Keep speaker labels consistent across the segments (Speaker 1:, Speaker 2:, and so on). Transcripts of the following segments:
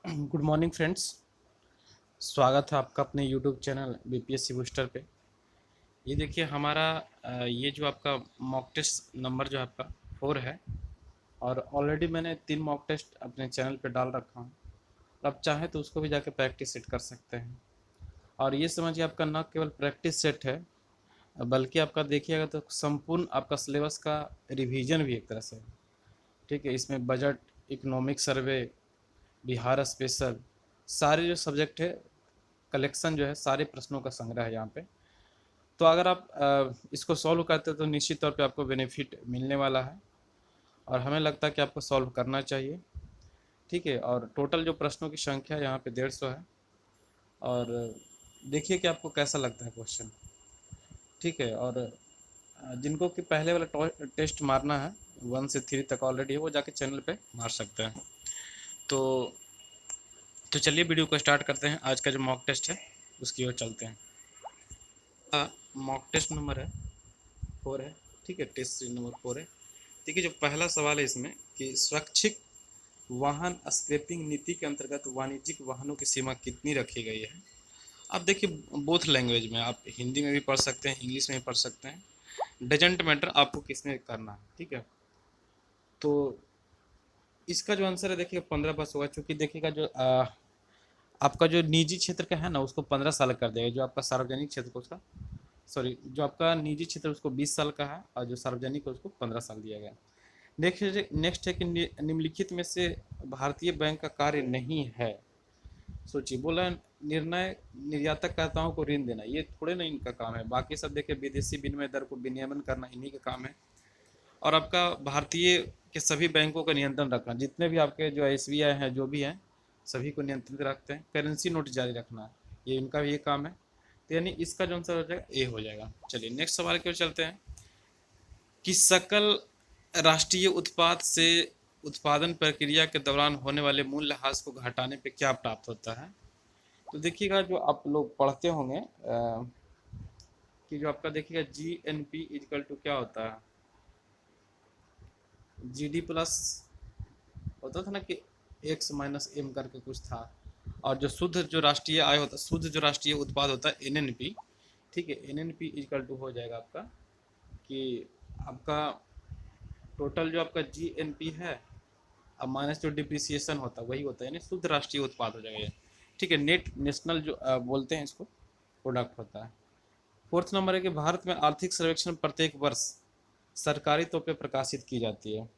Speaker 1: Good morning friends. स्वागत है आपका अपने यूट्यूब चैनल बीपीएससी बूस्टर पे। ये देखिए हमारा ये जो आपका मॉक टेस्ट नंबर जो है आपका 4 है। और ऑलरेडी मैंने 3 मॉक टेस्ट अपने चैनल पे डाल रखा हूँ। आप चाहें तो उसको भी जाके प्रैक्टिस सेट कर सकते हैं। और ये समझिए आपका न केवल प्रैक्टिस सेट है, बल्कि आपका देखिएगा तो संपूर्ण आपका सिलेबस का रिवीजन भी एक तरह से है। ठीक है, इसमें budget, economic survey, Bihar special, सारे जो सब्जेक्ट है कलेक्शन जो है, सारे प्रश्नों का संग्रह है यहाँ पे। तो अगर आप इसको सॉल्व करते हो तो निश्चित तौर पे आपको बेनिफिट मिलने वाला है, और हमें लगता है कि आपको सॉल्व करना चाहिए। ठीक है, और टोटल जो प्रश्नों की संख्या यहाँ पे 150 है। और देखिए कि आपको कैसा लगता है क्वेश्चन। ठीक है, और जिनको कि पहले वाला टेस्ट मारना है 1 से 3 तक ऑलरेडी है, वो जाके चैनल पे मार सकते हैं। तो चलिए वीडियो को स्टार्ट करते हैं। आज का जो मॉक टेस्ट है उसकी ओर चलते हैं। मॉक टेस्ट नंबर है 4 है। ठीक है, टेस्ट सीरीज नंबर 4 है। देखिए जो पहला सवाल है इसमें कि स्वैच्छिक वाहन स्क्रैपिंग नीति के अंतर्गत वाणिज्यिक वाहनों की सीमा कितनी रखी गई है। आप देखिए बोथ लैंग्वेज में, आप हिंदी में भी पढ़ सकते हैं, इंग्लिश में भी पढ़ सकते हैं, डजेंट मैटर आपको किसमें करना है। ठीक है, तो इसका जो आंसर है देखिए 15 बस होगा, क्योंकि देखिएगा जो आपका जो निजी क्षेत्र का है ना उसको 15 साल कर देगा, जो आपका सार्वजनिक क्षेत्र को उसका सॉरी जो आपका निजी क्षेत्र उसको 20 साल का है, और जो सार्वजनिक है उसको 15 साल दिया गया। नेक्स्ट है कि निम्नलिखित में से भारतीय बैंक का कार्य नहीं है। सोचिए, बोला निर्णय निर्यातकर्ताओं को ऋण देना, ये थोड़े ना इनका काम है। बाकी सब देखिए विदेशी विनिमय दर को विनियमन करना इन्हीं का काम है। और आपका भारतीय के सभी बैंकों का नियंत्रण रखना, जितने भी आपके जो एसबीआई हैं जो भी हैं सभी को नियंत्रित रखते हैं। करेंसी नोट जारी रखना, ये इनका भी ये काम है। तो यानी इसका जो आंसर हो जाएगा ए हो जाएगा। चलिए नेक्स्ट सवाल की ओर चलते हैं कि सकल राष्ट्रीय उत्पाद से उत्पादन प्रक्रिया के दौरान होने वाले मूल्यह्रास को घटाने पे क्या प्राप्त होता है। तो देखिएगा जो आप लोग पढ़ते होंगे कि जो आपका देखिएगा जीएनपी इजकल टू क्या होता है, जीडी प्लस होता था ना कि एक्स माइनस एम करके कुछ था। और जो शुद्ध जो राष्ट्रीय आय होता, शुद्ध जो राष्ट्रीय उत्पाद होता है एनएनपी। ठीक है, एनएनपी इजकल टू हो जाएगा आपका कि आपका टोटल जो आपका जीएनपी है अब माइनस जो डिप्रिसिएशन होता है वही होता है, यानी शुद्ध राष्ट्रीय उत्पाद हो जाएगा ये। ठीक है, नेट नेशनल जो बोलते हैं इसको, प्रोडक्ट होता है। फोर्थ नंबर है कि भारत में आर्थिक सर्वेक्षण प्रत्येक वर्ष सरकारी तौर पे प्रकाशित की जाती है।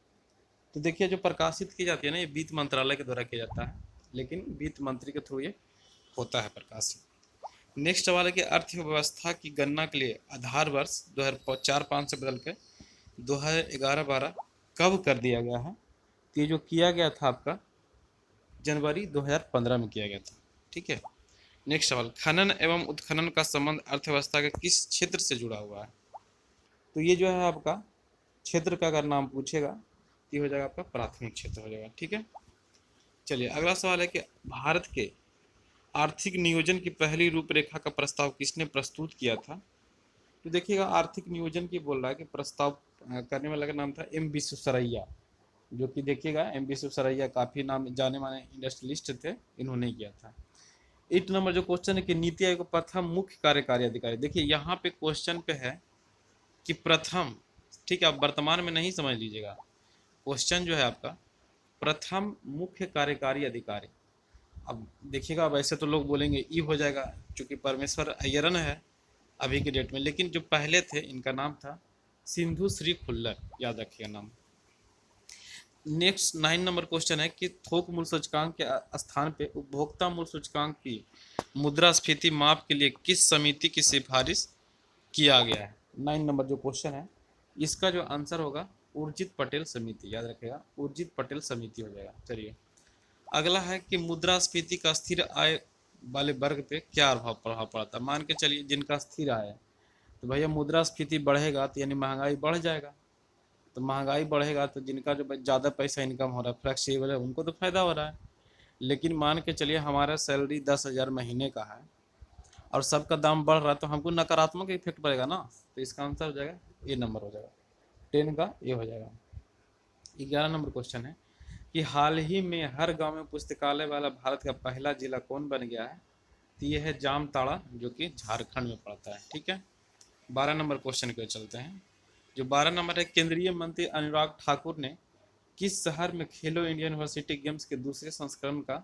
Speaker 1: तो देखिए जो प्रकाशित की जाती है ना, ये वित्त मंत्रालय के द्वारा किया जाता है, लेकिन वित्त मंत्री के थ्रू ये होता है प्रकाशित। नेक्स्ट सवाल है कि अर्थव्यवस्था की गणना के लिए आधार वर्ष 2004-5 से बदल के 2011-12 कब कर दिया गया है। तो ये जो किया गया था आपका जनवरी 2015 में किया गया था। ठीक है, नेक्स्ट सवाल, खनन एवं उत्खनन का संबंध अर्थव्यवस्था के किस क्षेत्र से जुड़ा हुआ है। तो ये जो है आपका क्षेत्र का अगर नाम पूछेगा तो ये हो जाएगा आपका प्राथमिक क्षेत्र हो जाएगा। ठीक है, चलिए अगला सवाल है कि भारत के आर्थिक नियोजन की पहली रूपरेखा का प्रस्ताव किसने प्रस्तुत किया था। तो देखिएगा आर्थिक नियोजन की बोल रहा है कि प्रस्ताव करने वाला का नाम था एम विश्वेश्वरैया, जो कि देखिएगा एम विश्वेश्वरैया काफ़ी नाम जाने माने इंडस्ट्रियलिस्ट थे, इन्होंने किया था। 8 नंबर जो क्वेश्चन है कि नीति आयोग का प्रथम मुख्य कार्यकारी अधिकारी, देखिए यहाँ पे क्वेश्चन पे है कि प्रथम। ठीक है, आप वर्तमान में नहीं समझ लीजिएगा, क्वेश्चन जो है आपका प्रथम मुख्य कार्यकारी अधिकारी। अब देखिएगा, अब ऐसे तो लोग बोलेंगे ई हो जाएगा, क्योंकि परमेश्वर अय्यरन है अभी के डेट में, लेकिन जो पहले थे इनका नाम था सिंधु श्री खुल्लर, याद रखिएगा नाम। नेक्स्ट 9 नंबर क्वेश्चन है कि थोक मूल्य सूचकांक के स्थान पे उपभोक्ता मूल्य सूचकांक की मुद्रास्फीति माप के लिए किस समिति की सिफारिश किया गया है। 9 नंबर जो क्वेश्चन है इसका जो आंसर होगा उर्जित पटेल समिति, याद रखेगा उर्जित पटेल समिति हो जाएगा। चलिए अगला है कि मुद्रास्फीति का स्थिर आय वाले वर्ग पे क्या प्रभाव पड़ता है। मान के चलिए जिनका स्थिर आय है, तो भैया मुद्रास्फीति बढ़ेगा तो यानी महंगाई बढ़ जाएगा। तो महंगाई बढ़ेगा तो जिनका जो ज़्यादा पैसा इनकम हो रहा है, फ्लेक्सिबल है, उनको तो फायदा हो रहा है। लेकिन मान के चलिए हमारा सैलरी 10,000 महीने का है और सबका दाम बढ़ रहा है, तो हमको नकारात्मक इफेक्ट पड़ेगा ना। तो इसका आंसर हो जाएगा ए नंबर हो जाएगा, 10 का ए हो जाएगा। 11 नंबर क्वेश्चन है कि हाल ही में हर गांव में पुस्तकालय वाला भारत का पहला जिला कौन बन गया है? तो ये है जामताड़ा, जो कि झारखंड में पड़ता है। ठीक है, 12 नंबर क्वेश्चन के चलते हैं। जो 12 नंबर है, केंद्रीय मंत्री अनुराग ठाकुर ने किस शहर में खेलो इंडिया यूनिवर्सिटी गेम्स के दूसरे संस्करण का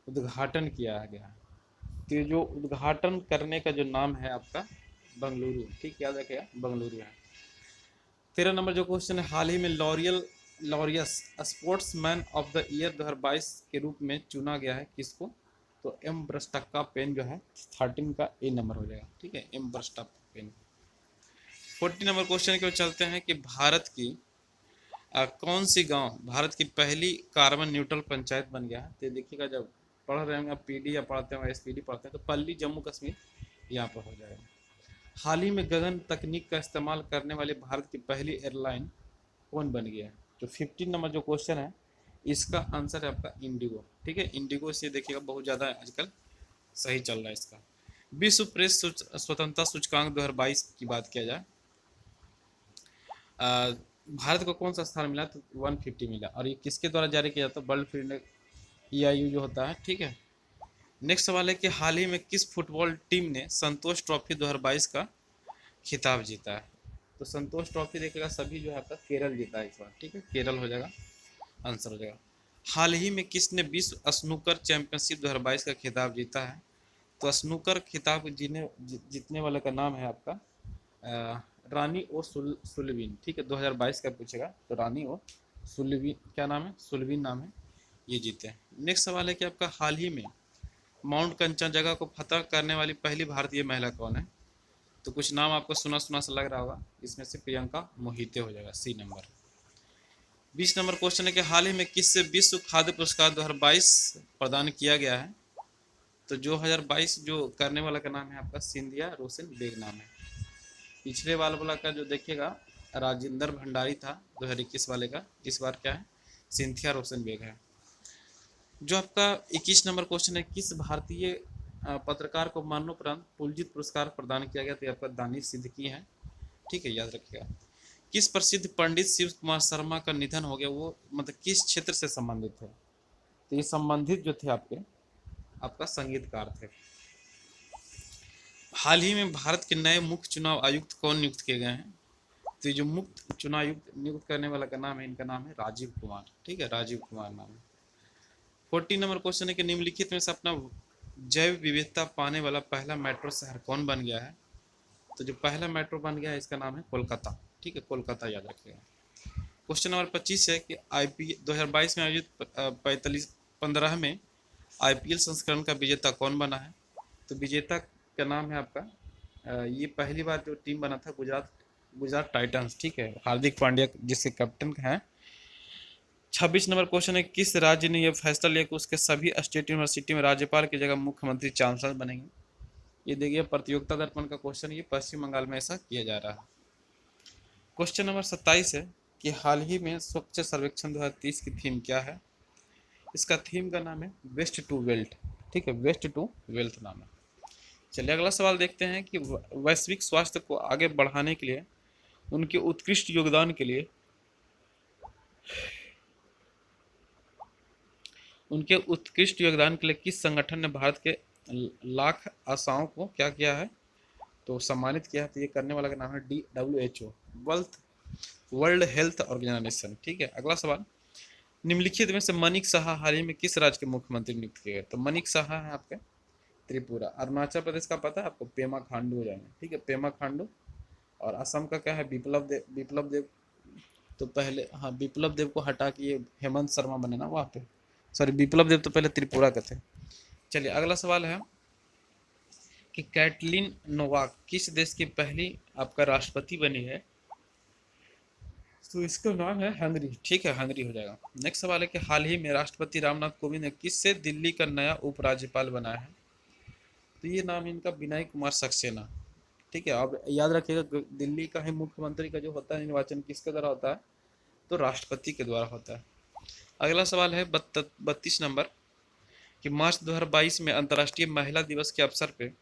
Speaker 1: उद्घाटन किया गया? तो ये जो उद्घाटन करने का जो नाम है आपका बंगलुरु, ठीक, याद रखिएगा, बंगलुरु है। 13 नंबर जो क्वेश्चन है, हाल ही में Laureus sportsman of the year 2022 के रूप में चुना गया है किसको? तो एम ब्रस्टक्का पेन जो है 13 का ए नंबर हो जाएगा। ठीक है, एम ब्रस्टक्का पेन। 40 नंबर क्वेश्चन की ओर चलते हैं कि भारत की कौन सी गांव भारत की पहली कार्बन न्यूट्रल पंचायत बन गया है? तो देखिएगा, जब पढ़ रहे होंगे आप पीडी या पढ़ते हैं एसपीडी पढ़ते हैं, तो पल्ली जम्मू कश्मीर यहाँ पर हो जाएगा। हाल ही में गगन तकनीक का इस्तेमाल करने वाली भारत की पहली एयरलाइन कौन बन गया है? तो 15 नंबर जो क्वेश्चन है, इसका आंसर है आपका इंडिगो। ठीक है, इंडिगो से देखिएगा बहुत ज़्यादा आजकल सही चल रहा है इसका। विश्व प्रेस स्वतंत्रता सूचकांक 2022 की बात किया जाए, भारत को कौन सा स्थान मिला? तो 150 मिला। और ये किसके द्वारा जारी किया जाता है? वर्ल्ड फ्रीडम EIU जो होता है। ठीक है, नेक्स्ट सवाल है कि हाल ही में किस फुटबॉल टीम ने संतोष ट्रॉफी 2022 का खिताब जीता है? तो संतोष ट्रॉफी देखिएगा सभी जो है आपका केरल जीता है इस बार। ठीक है, केरल हो जाएगा, आंसर हो जाएगा। हाल ही में किसने विश्व स्नूकर चैंपियनशिप 2022 का खिताब जीता है? तो स्नूकर खिताब जीतने वाले का नाम है आपका रानी ओ सुलवीन। ठीक है, 2022 का पूछेगा तो रानी ओ सुलवीन, क्या नाम है? सुलवीन नाम है, ये जीते हैं। नेक्स्ट सवाल है कि आपका हाल ही में माउंट कंचनजंगा को फतह करने वाली पहली भारतीय महिला कौन है? तो कुछ नाम आपको सुना सुना सा लग रहा होगा, इसमें से प्रियंका मोहिते हो जाएगा, सी नंबर। 20 नंबर क्वेश्चन है कि हाल ही में किससे विश्व खाद्य पुरस्कार 2022 प्रदान किया गया है? तो जो 2022 जो करने वाला का नाम है आपका सिंधिया रोशन बेग नाम है। पिछले वाला का जो देखिएगा राजेंद्र भंडारी था 2021 वाले का, इस बार क्या है? सिंथिया रोशन बेग है। जो आपका 21 नंबर क्वेश्चन है, किस भारतीय पत्रकार को मरणोपरांत पुलजित पुरस्कार प्रदान किया गया? तो आपका दानिश सिद्दीकी है। ठीक है, याद रखिएगा। किस प्रसिद्ध पंडित शिव कुमार शर्मा का निधन हो गया? वो मतलब किस क्षेत्र से संबंधित है? तो ये संबंधित जो थे आपका संगीतकार थे। हाल ही में भारत के नए मुख्य चुनाव आयुक्त कौन नियुक्त किए गए हैं? तो ये जो मुख्य चुनाव आयुक्त नियुक्त करने वाला का नाम है, इनका नाम है राजीव कुमार। ठीक है, राजीव कुमार नाम है। 40 नंबर क्वेश्चन है कि निम्नलिखित में से अपना जैव विविधता पाने वाला पहला मेट्रो शहर कौन बन गया है? तो जो पहला मेट्रो बन गया है इसका नाम है कोलकाता। ठीक है, कोलकाता याद रखिएगा। क्वेश्चन नंबर 25 है कि IPL 2022 में आयोजित 15वें IPL संस्करण का विजेता कौन बना है? तो विजेता का नाम है आपका ये पहली बार जो टीम बना था गुजरात टाइटंस। ठीक है, हार्दिक पांड्या जिसके कैप्टन हैं। 26 नंबर क्वेश्चन है, किस राज्य ने यह फैसला लिया कि उसके सभी स्टेट यूनिवर्सिटी में राज्यपाल की जगह मुख्यमंत्री चांसलर बनेंगे? ये देखिए प्रतियोगिता दर्पण का क्वेश्चन, ये पश्चिम बंगाल में ऐसा किया जा रहा है। क्वेश्चन नंबर 27 है कि हाल ही में स्वच्छ सर्वेक्षण 2030 की थीम क्या है? इसका थीम का नाम है वेस्ट टू वेल्थ। ठीक है, वेस्ट टू वेल्थ नाम है। चलिए अगला सवाल देखते हैं कि वैश्विक स्वास्थ्य को आगे बढ़ाने के लिए उनके उत्कृष्ट योगदान के लिए किस संगठन ने भारत के लाख आशाओं को क्या किया है? तो सम्मानित किया है। तो ये करने वाला का नाम है WHO, वर्ल्ड हेल्थ ऑर्गेनाइजेशन। ठीक है, अगला सवाल, निम्नलिखित में से मनिक साहा हाल ही में किस राज्य के मुख्यमंत्री नियुक्त किए गए? तो मनिक साहा है आपके त्रिपुरा। अरुणाचल प्रदेश का पता है आपको, पेमा खांडू हो जाएंगे। ठीक है, पेमा खांडू। और असम का क्या है? विप्लव देव। तो पहले हाँ, विप्लव देव को हटा के ये हेमंत शर्मा बने ना वहाँ पे। सॉरी, विप्लव देव तो पहले त्रिपुरा के थे। चलिए अगला सवाल है कि कैटलिन नोवाक किस देश की पहली आपका राष्ट्रपति बनी है? तो इसका नाम है हंगरी। ठीक है, हंगरी हो जाएगा। नेक्स्ट सवाल है कि हाल ही में राष्ट्रपति रामनाथ कोविंद ने किससे दिल्ली का नया उपराज्यपाल बनाया है? तो ये नाम इनका विनय कुमार सक्सेना। ठीक है, अब याद रखिएगा दिल्ली का ही मुख्यमंत्री का जो होता है निर्वाचन किसके द्वारा होता है? तो राष्ट्रपति के द्वारा होता है। अगला सवाल है 32 नंबर कि मार्च 2022 में अंतर्राष्ट्रीय महिला दिवस के अवसर पर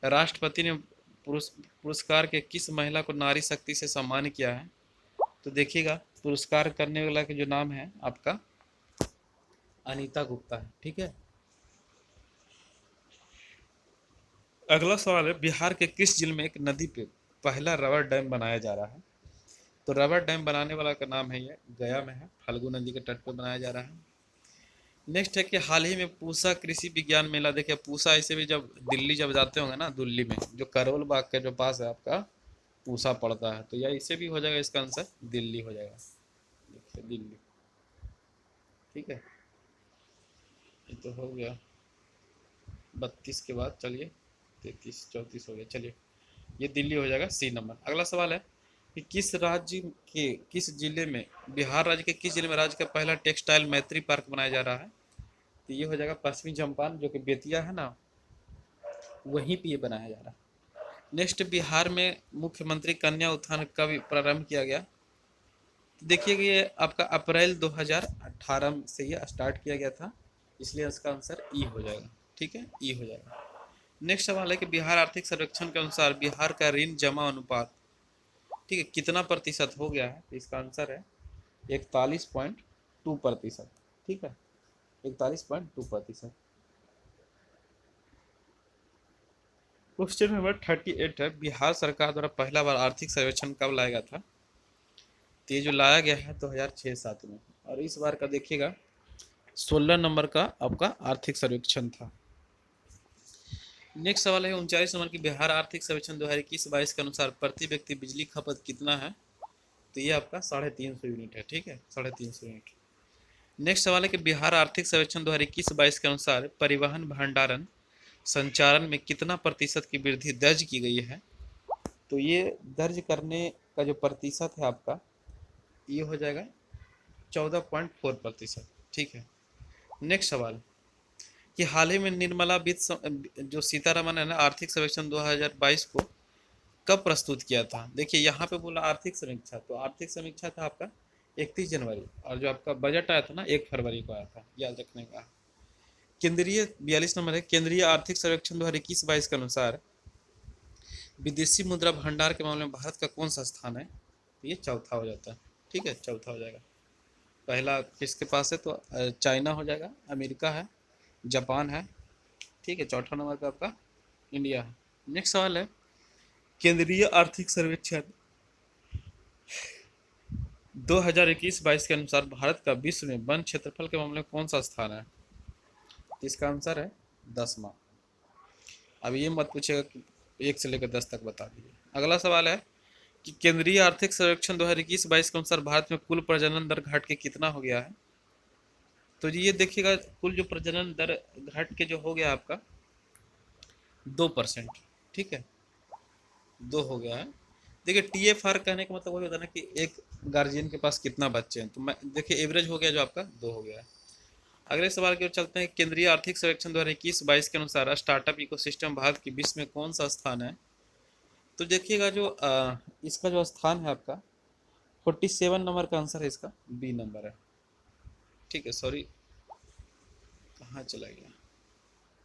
Speaker 1: राष्ट्रपति ने पुरस्कार के किस महिला को नारी शक्ति से सम्मान किया है? तो देखिएगा पुरस्कार करने वाला का जो नाम है आपका अनीता गुप्ता है। ठीक है, अगला सवाल है, बिहार के किस जिले में एक नदी पे पहला रबर डैम बनाया जा रहा है? तो रबर डैम बनाने वाला का नाम है, ये गया में है, फल्गु नदी के तट पे बनाया जा रहा है। नेक्स्ट है कि हाल ही में पूसा कृषि विज्ञान मेला, देखिए पूसा ऐसे भी जब दिल्ली जब जाते होंगे ना, दिल्ली में जो करोल बाग के जो पास है आपका पूसा पड़ता है, तो यह इसे भी हो जाएगा, इसका आंसर दिल्ली हो जाएगा। देखिए दिल्ली। ठीक है, ये तो हो गया 32 के बाद, चलिए 33 34 हो गया, चलिए ये दिल्ली हो जाएगा, सी नंबर। अगला सवाल है कि किस राज्य के किस जिले में, बिहार राज्य के किस जिले में राज्य का पहला टेक्सटाइल मैत्री पार्क बनाया जा रहा है? तो ये हो जाएगा पश्चिमी चंपारण, जो कि बेतिया है ना, वहीं पे ये बनाया जा रहा है। नेक्स्ट, बिहार में मुख्यमंत्री कन्या उत्थान कब प्रारंभ किया गया? तो देखिए कि ये आपका अप्रैल 2018 से ये स्टार्ट किया गया था, इसलिए इसका आंसर ई हो जाएगा। ठीक है, ई हो जाएगा। नेक्स्ट सवाल है कि बिहार आर्थिक सर्वेक्षण के अनुसार बिहार का ऋण जमा अनुपात, ठीक है, कितना प्रतिशत हो गया है? तो इसका आंसर है 41.2%। ठीक है, 41.2%। क्वेश्चन नंबर 38 है, बिहार सरकार द्वारा पहला बार आर्थिक सर्वेक्षण कब लाया गया था? तो ये जो लाया गया है 2006-07 में, और इस बार का देखिएगा 16 नंबर का आपका आर्थिक सर्वेक्षण था। नेक्स्ट सवाल है 39 नंबर की, बिहार आर्थिक सर्वेक्षण 2021-22 के अनुसार प्रति व्यक्ति बिजली खपत कितना है? तो ये आपका 350 यूनिट है। ठीक है, 350 यूनिट। नेक्स्ट सवाल है कि बिहार आर्थिक सर्वेक्षण 2021-22 के अनुसार परिवहन भंडारण संचालन में कितना प्रतिशत की वृद्धि दर्ज की गई है? तो ये दर्ज करने का जो प्रतिशत है आपका, ये हो जाएगा 14.4%। ठीक है। नेक्स्ट सवाल कि हाल ही में निर्मला जो सीतारमन है ना, आर्थिक सर्वेक्षण 2022 को कब प्रस्तुत किया था? देखिए यहाँ पे बोला आर्थिक समीक्षा, तो आर्थिक समीक्षा था आपका 31 जनवरी, और जो आपका बजट आया था ना 1 फरवरी को आया था, याद रखने का। केंद्रीय 42 नंबर है, केंद्रीय आर्थिक सर्वेक्षण 2021-22 के अनुसार विदेशी मुद्रा भंडार के मामले में भारत का कौन सा स्थान है? तो ये चौथा हो जाता है। ठीक है, चौथा हो जाएगा। पहला किसके पास है? तो चाइना हो जाएगा, अमेरिका है, जापान है। ठीक है, चौथा नंबर पे आपका इंडिया है। नेक्स्ट सवाल है, केंद्रीय आर्थिक सर्वेक्षण 2021-22 के अनुसार भारत का विश्व में वन क्षेत्रफल के मामले में कौन सा स्थान है? तो इसका आंसर है 10वां। अब ये मत पूछेगा कि 1 से लेकर 10 तक बता दीजिए। अगला सवाल है कि केंद्रीय आर्थिक सर्वेक्षण 2021-22 के अनुसार भारत में कुल प्रजनन दर घट के कितना हो गया है? तो ये देखिएगा, कुल जो प्रजनन दर घट के जो हो गया आपका 2%। ठीक है, 2 हो गया है। देखिए TFR कहने का मतलब वही होता है ना कि एक गार्जियन के पास कितना बच्चे हैं, तो मैं देखिए एवरेज हो गया जो आपका 2 हो गया है। अगले सवाल की ओर चलते हैं, केंद्रीय आर्थिक सर्वेक्षण 2021-22 के अनुसार स्टार्टअप इकोसिस्टम भारत के विश्व में कौन सा स्थान है? तो देखिएगा जो इसका जो स्थान है आपका 47 नंबर का आंसर है, इसका बी नंबर है। ठीक है, सॉरी कहाँ चला गया,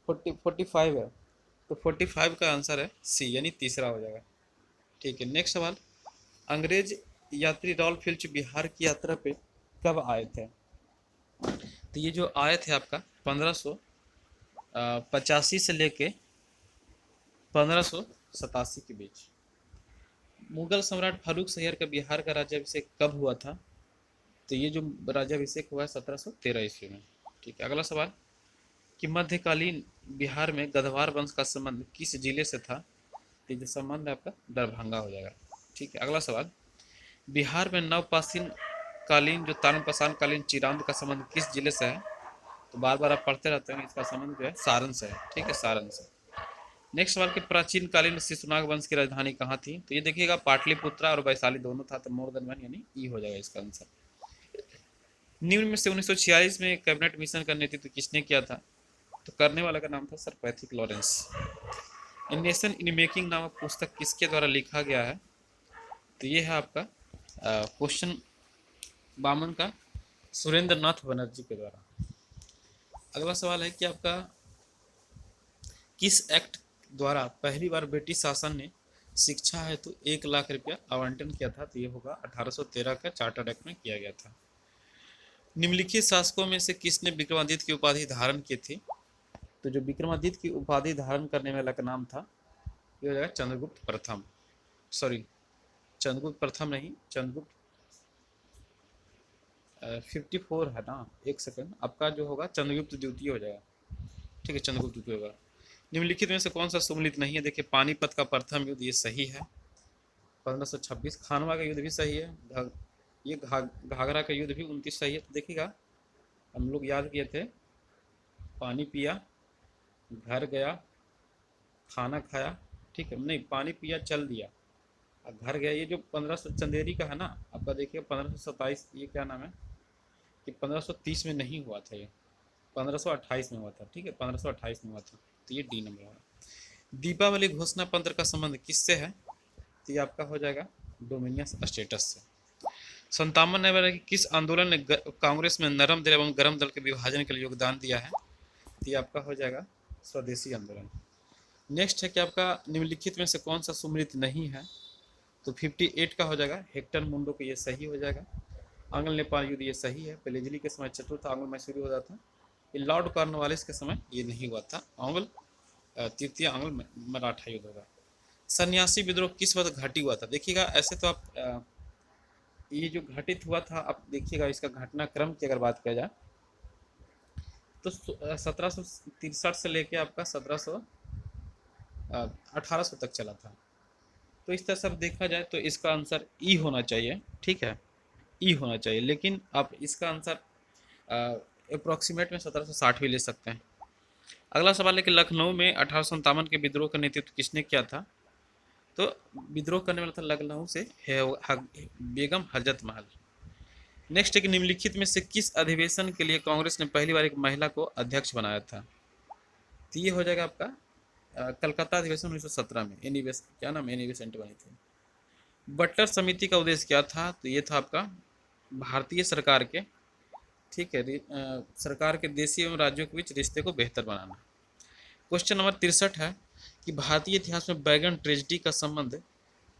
Speaker 1: 45 है, तो 45 का आंसर है सी, यानी तीसरा हो जाएगा। ठीक है। नेक्स्ट सवाल, अंग्रेज यात्री रॉल्फ फिल्च बिहार की यात्रा पे कब आए थे? तो ये जो आए थे आपका 1585 से लेके 1587 के बीच। मुगल सम्राट फारूक शहर का बिहार का राज्याभिषेक कब हुआ था? तो ये जो राज्याभिषेक हुआ है 1713 ईस्वी में। ठीक है। अगला सवाल कि मध्यकालीन बिहार में गधवार वंश का संबंध किस जिले से था? तो ये जो संबंध है आपका दरभंगा हो जाएगा। ठीक है। अगला सवाल, बिहार में नवपाषाण कालीन जो ताम्रपाषाण कालीन चिरांद का संबंध किस जिले से है? तो बार बार आप पढ़ते रहते हैं, इसका संबंध जो है सारण से है। ठीक है, सारण से। नेक्स्ट सवाल कि प्राचीन कालीन शिशुनाग वंश की राजधानी कहाँ थी? तो ये देखिएगा पाटलिपुत्रा और वैशाली दोनों था, तो मोर देन वन यानी ई हो जाएगा इसका आंसर। निम्न में से 1946 में कैबिनेट मिशन का नेतृत्व किसने किया था? तो करने वाला का नाम था sir Pethick Lawrence. A nation in making नामक पुस्तक किसके द्वारा लिखा गया है? तो ये है आपका क्वेश्चन 52 का सुरेंद्र नाथ बनर्जी के द्वारा। अगला सवाल है कि आपका किस एक्ट द्वारा पहली बार ब्रिटिश शासन ने शिक्षा हेतु 1 लाख रुपया आवंटन किया था? तो ये होगा 1813 का चार्टर्ड एक्ट में किया गया था। निम्नलिखित शासकों में से किसने विक्रमादित्य की उपाधि धारण की थी? तो जो विक्रमादित्य की उपाधि धारण करने वाला का नाम था, ये हो जाएगा चंद्रगुप्त प्रथम। सॉरी, चंद्रगुप्त प्रथम नहीं, चंद्रगुप्त 54 है ना, एक सेकंड, आपका जो होगा चंद्रगुप्त द्वितीय हो जाएगा। ठीक है, चंद्रगुप्त द्वितीय होगा। निम्नलिखित में से कौन सा सुमेलित नहीं है? देखिए, पानीपत का प्रथम युद्ध, ये सही है। 1526। खानवा का युद्ध भी सही है। ये घाघरा का युद्ध भी 29 सही है। तो देखिएगा, हम लोग याद किए थे, पानी पिया, घर गया, खाना खाया, ठीक है, नहीं, पानी पिया, चल दिया, और घर गया। ये जो 1500 चंदेरी का है ना आपका, देखिए 1527, ये क्या नाम है कि 1530 में नहीं हुआ था, ये 1528 में हुआ था। ठीक है, 1528 में हुआ था, तो ये डी नंबर हुआ। दीपावली घोषणा पत्र का संबंध किससे है? तो ये आपका हो जाएगा डोमिनियस स्टेटस से। 57 नंबर कि किस आंदोलन ने कांग्रेस में नरम दल एवं गरम दल के विभाजन के लिए योगदान दिया है? तो ये आपका हो जाएगा स्वदेशी आंदोलन। नेक्स्ट है कि आपका निम्नलिखित में से कौन सा सुमेलित नहीं है? तो 58 का हो जाएगा हेक्टर मुंडो को, ये सही हो जाएगा। आंग्ल नेपाल युद्ध, ये सही है। पेलेजली के समय चतुर्थ आंग्ल मैसूरी हो जाता था। ये लॉर्ड कॉर्नवालिस के समय ये नहीं हुआ था, आंग्ल तृतीय आंग्ल मराठा युद्ध होगा। सन्यासी विद्रोह किस वक्त घटी हुआ था? देखिएगा, ऐसे तो आप ये जो घटित हुआ था, आप देखिएगा इसका घटनाक्रम की अगर बात किया जाए तो 1763 से लेके आपका 1800 तक चला था। तो इस तरह से देखा जाए तो इसका आंसर ई होना चाहिए। ठीक है, ई होना चाहिए, लेकिन आप इसका आंसर अप्रोक्सीमेट में 1760 भी ले सकते हैं। अगला सवाल है कि लखनऊ में 1857 के विद्रोह का नेतृत्व किसने किया था? तो विद्रोह करने वाला था लखनऊ से बेगम हजरत महल। नेक्स्ट है कि निम्नलिखित में से किस अधिवेशन के लिए कांग्रेस ने पहली बार एक महिला को अध्यक्ष बनाया था? तो ये हो जाएगा आपका कलकत्ता अधिवेशन 1917 में। क्या नाम, एनी बेसेंट बनी थी। बटलर समिति का उद्देश्य क्या था? तो ये था आपका भारतीय सरकार के, ठीक है, सरकार के देशी एवं राज्यों के बीच रिश्ते को बेहतर बनाना। क्वेश्चन नंबर 63 है कि भारतीय इतिहास में बैगन ट्रेजेडी का संबंध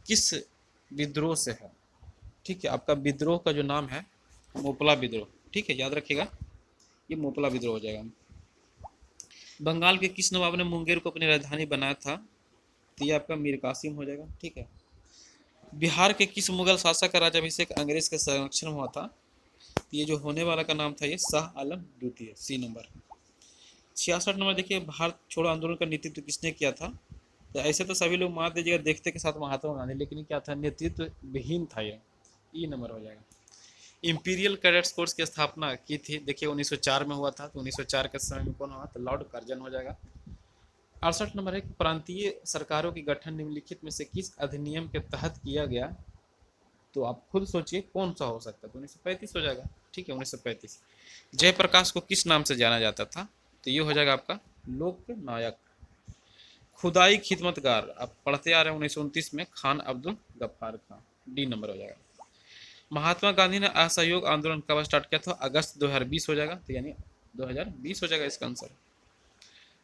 Speaker 1: किस विद्रोह से है? ठीक है, आपका विद्रोह का जो नाम है मोपला विद्रोह। ठीक है, याद रखिएगा, ये मोपला विद्रोह हो जाएगा। बंगाल के किस नवाब ने मुंगेर को अपनी राजधानी बनाया था? तो ये आपका मीर कासिम हो जाएगा। ठीक है, बिहार के किस मुगल शासक का राज्याभिषेक अंग्रेज के संरक्षण में हुआ था? ये जो होने वाला का नाम था ये शाह आलम द्वितीय, सी नंबर। 66 नंबर देखिए, भारत छोड़ो आंदोलन का नेतृत्व किसने किया था? तो ऐसे तो सभी लोग मान दीजिएगा देखते के साथ महात्मा गांधी, लेकिन क्या था, नेतृत्व विहीन था ये, ई नंबर हो जाएगा। इंपीरियल कैडेट्स कोर्स की स्थापना की थी, देखिए 1904 में हुआ था। तो 1904 के समय में कौन हुआ? तो लॉर्ड कर्जन हो जाएगा। 68 नंबर है, प्रांतीय सरकारों की गठन निम्नलिखित में से किस अधिनियम के तहत किया गया? तो आप खुद सोचिए कौन सा हो सकता है। तो 1935 हो जाएगा। ठीक है, 1935। जयप्रकाश को किस नाम से जाना जाता था? तो ये हो जाएगा आपका लोक नायक। खुदाई खिदमतगार आप पढ़ते आ रहे हैं 1929 में, खान अब्दुल गफ्फार खान, डी नंबर हो जाएगा। महात्मा गांधी ने असहयोग आंदोलन कब स्टार्ट किया था? अगस्त 2020 हो जाएगा, तो यानी 2020 हो जाएगा इसका आंसर।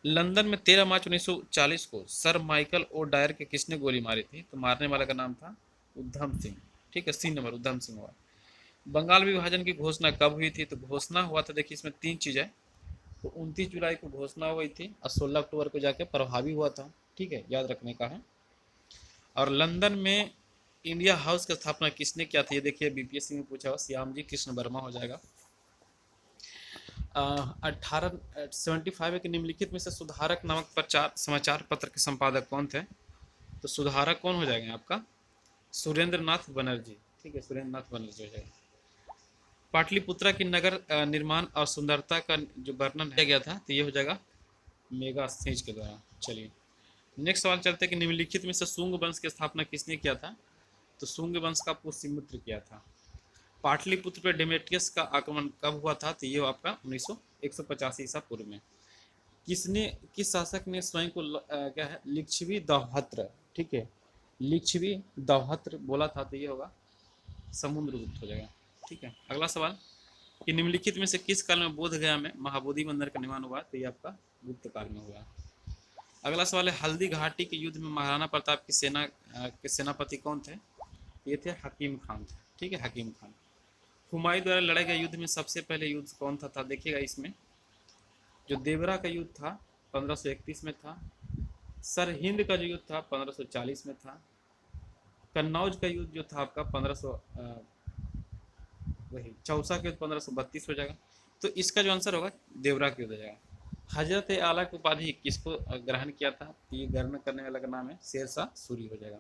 Speaker 1: लंदन में 13 मार्च 1940 को सर माइकल ओ डायर के किसने गोली मारी थी? तो मारने वाला का नाम था उधम सिंह। ठीक है, सी नंबर, उधम सिंह हुआ। बंगाल विभाजन की घोषणा कब हुई थी? तो घोषणा हुआ था, देखिए इसमें 3 चीज़ है। तो 29 जुलाई को घोषणा हुई थी और 16 अक्टूबर को जाके प्रभावी हुआ था। ठीक है, याद रखने का है। और लंदन में इंडिया हाउस की स्थापना किसने किया था? ये देखिए बीपीएससी में पूछा हुआ, श्याम जी कृष्ण वर्मा हो जाएगा। 1875 के निम्नलिखित में से सुधारक नामक समाचार पत्र के संपादक कौन थे? तो सुधारक कौन हो जाएंगे आपका? सुरेंद्र नाथ बनर्जी। ठीक है, सुरेंद्र नाथ बनर्जी हो जाएगा। पाटलिपुत्रा की नगर निर्माण और सुंदरता का जो वर्णन किया गया था, तो ये हो जाएगा मेगा सिंच के द्वारा। चलिए नेक्स्ट सवाल चलते हैं कि निम्नलिखित में से शुंग वंश की स्थापना किसने किया था? तो शुंग वंश का पुष्यमित्र किया था। पाटलिपुत्र पर डेमेट्रियस का आक्रमण कब हुआ था? तो ये आपका 185 ईसा पूर्व में। किस शासक ने स्वयं को क्या है, लिच्छवी दौहत्र, ठीक है, लिच्छवी दौहत्र बोला था? तो ये होगा समुद्रगुप्त हो जाएगा। ठीक है, अगला सवाल कि निम्नलिखित में से किस काल में बोध गया में महाबोधि मंदिर का निर्माण हुआ? तो ये आपका गुप्त काल में हुआ। अगला सवाल है, हल्दी घाटी के युद्ध में महाराणा प्रताप की सेना के सेनापति कौन थे? ये थे हकीम खान थे। ठीक है, हकीम खान। हुमायूं द्वारा लड़ाई गए युद्ध में सबसे पहले युद्ध कौन था देखिएगा इसमें जो देवरा का युद्ध था 1531 में था। सरहिंद का जो युद्ध था 1540 में था। कन्नौज का युद्ध जो था आपका 1500 वही चौसा के युद्ध 1532 हो जाएगा। तो इसका जो आंसर होगा देवरा का युद्ध हो जाएगा। हजरत आला की उपाधि किसको ग्रहण किया था? ये ग्रहण करने वाला का नाम है शेरशाह सूरी हो जाएगा।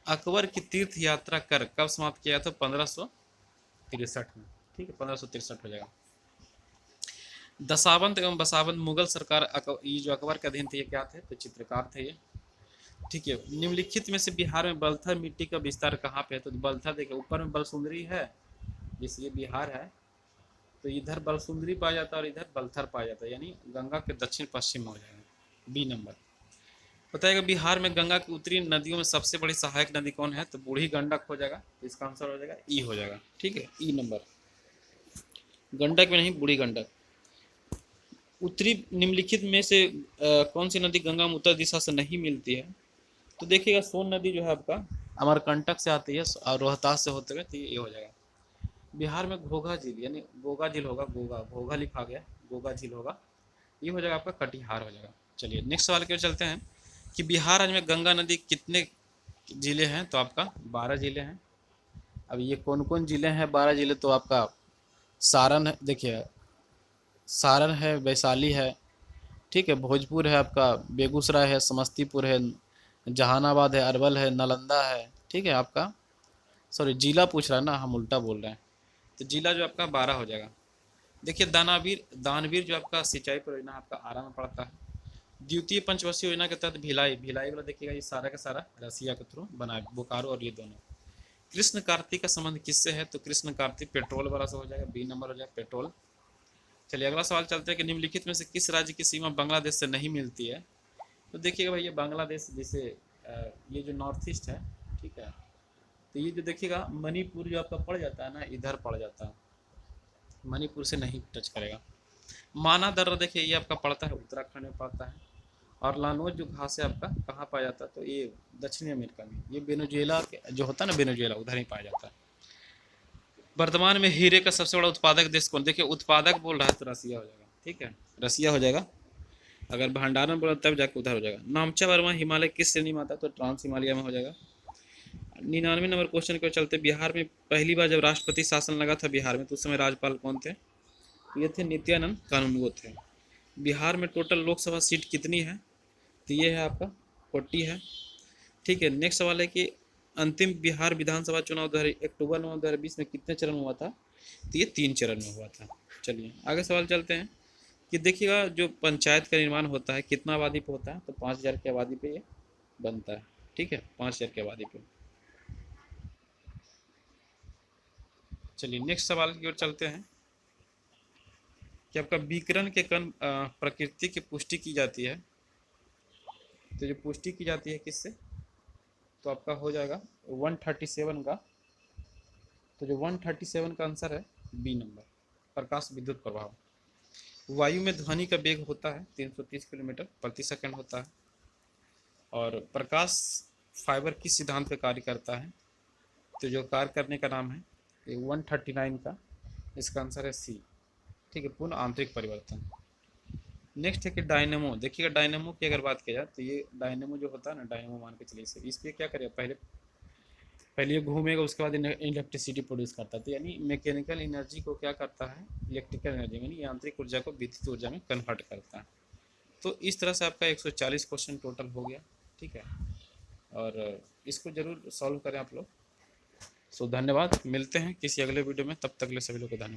Speaker 1: अकबर की तीर्थ यात्रा कर कब समाप्त किया था? 1563 में। ठीक है, 1563 हो जाएगा। दशावंत एवं बसावंत मुगल सरकार ये जो अकबर के अधीन थे ये क्या थे? तो चित्रकार थे ये। ठीक है, निम्नलिखित में से बिहार में बलथर मिट्टी का विस्तार कहाँ पे है? तो बलथर देखिए ऊपर में बलसुंदरी है, जिस ये बिहार है तो इधर बलसुंदरी पाया जाता है और इधर बलथर पाया जाता है, यानी गंगा के दक्षिण पश्चिम में हो जाएगा। B number. बताएगा बिहार में गंगा की उत्तरी नदियों में सबसे बड़ी सहायक नदी कौन है? तो बूढ़ी गंडक हो जाएगा। तो इसका आंसर हो जाएगा ई हो जाएगा। ठीक है, ई नंबर। गंडक में नहीं, बूढ़ी गंडक। उत्तरी निम्नलिखित में से कौन सी नदी गंगा में उत्तर दिशा से नहीं मिलती है? तो देखिएगा सोन नदी जो है आपका अमरकंटक से आती है और रोहतास से होते हुए, तो ये हो जाएगा। बिहार में घोघा झील यानी गोगा झील होगा, गोगा घोघा लिखा गया, गोगा झील होगा, ये हो जाएगा आपका कटिहार हो जाएगा। चलिए नेक्स्ट सवाल की ओर चलते हैं कि बिहार राज्य में गंगा नदी कितने जिले हैं? तो आपका 12 जिले हैं। अब ये कौन कौन जिले हैं 12 जिले? तो आपका सारण है, देखिए सारण है, वैशाली है, ठीक है, भोजपुर है, आपका बेगूसराय है, समस्तीपुर है, जहानाबाद है, अरवल है, नालंदा है। ठीक है, आपका सॉरी जिला पूछ रहा है ना, हम उल्टा बोल रहे हैं। तो जिला जो आपका 12 हो जाएगा। देखिए दानवीर जो आपका सिंचाई परियोजना आपका आरा में पड़ता है। द्वितीय पंचवर्षीय योजना के तहत भिलाई वाला देखिएगा ये सारा का सारा रसिया के थ्रू बना है, बोकारो और ये दोनों। कृष्ण कार्तिक का संबंध किससे है? तो कृष्ण कार्तिक पेट्रोल वाला से हो जाएगा, बी नंबर हो जाएगा पेट्रोल। चलिए अगला सवाल चलते हैं कि निम्नलिखित में से किस राज्य की सीमा बांग्लादेश से नहीं मिलती है? तो देखिएगा भैया बांग्लादेश जैसे ये जो नॉर्थ ईस्ट है, ठीक है, तो ये जो देखिएगा मणिपुर जो आपका पड़ जाता है ना, इधर पड़ जाता है, मणिपुर से नहीं टच करेगा। माना दर्रा देखिए ये आपका पड़ता है उत्तराखंड में पड़ता है। और लानोज जो घास है आपका कहाँ पाया जाता है? तो ये दक्षिणी अमेरिका में, ये वेनेजुएला जो होता है ना, वेनेजुएला उधर ही पाया जाता है। वर्तमान में हीरे का सबसे बड़ा उत्पादक देश कौन? देखिए उत्पादक बोल रहा है तो रसिया हो जाएगा। ठीक है, रसिया हो जाएगा। अगर भंडारण बोला तब जाकर उधर हो जाएगा। नामचा वर्मा हिमालय किस श्रेणी में आता है? तो ट्रांस हिमालय में हो जाएगा। 99 नंबर क्वेश्चन के चलते बिहार में पहली बार जब राष्ट्रपति शासन लगा था बिहार में तो उस समय राज्यपाल कौन थे? ये थे नित्यानंद कानूनगो थे। बिहार में टोटल लोकसभा सीट कितनी है? तो ये है आपका 40 है। ठीक है, नेक्स्ट सवाल है कि अंतिम बिहार विधानसभा चुनाव अक्टूबर 2020 में कितने चरण हुआ था? तो ये 3 चरण में हुआ था। चलिए आगे सवाल चलते हैं कि देखिएगा जो पंचायत का निर्माण होता है कितना आबादी पे होता है? तो 5000 की आबादी पे ये बनता है। ठीक है, 5000 की आबादी पे। चलिए नेक्स्ट सवाल की ओर चलते हैं कि आपका विकिरण के कण प्रकृति की पुष्टि की जाती है। तो जो पुष्टि की जाती है किससे? तो आपका हो जाएगा 137 का। तो जो 137 का आंसर है बी नंबर, प्रकाश विद्युत प्रभाव। वायु में ध्वनि का वेग होता है 330 किलोमीटर प्रति सेकंड होता है। और प्रकाश फाइबर किस सिद्धांत पर कार्य करता है? तो जो कार्य करने का नाम है 139 का, इसका आंसर है सी। ठीक है, पूर्ण आंतरिक परिवर्तन। नेक्स्ट है कि डायनेमो। देखिएगा डायनेमो की अगर बात की जाए तो ये डायनेमो जो होता है ना, डायनेमो मान के चलिए इस पर क्या करेगा, पहले ये घूमेगा उसके बाद इलेक्ट्रिसिटी प्रोड्यूस करता है। तो यानी मैकेनिकल एनर्जी को क्या करता है, इलेक्ट्रिकल एनर्जी यानी यांत्रिक ऊर्जा को विद्युत ऊर्जा में कन्वर्ट करता है। तो इस तरह से आपका 140 क्वेश्चन टोटल हो गया। ठीक है, और इसको जरूर सॉल्व करें आप लोग। सो धन्यवाद, मिलते हैं किसी अगले वीडियो में, तब तक के लिए सभी लोग को धन्यवाद।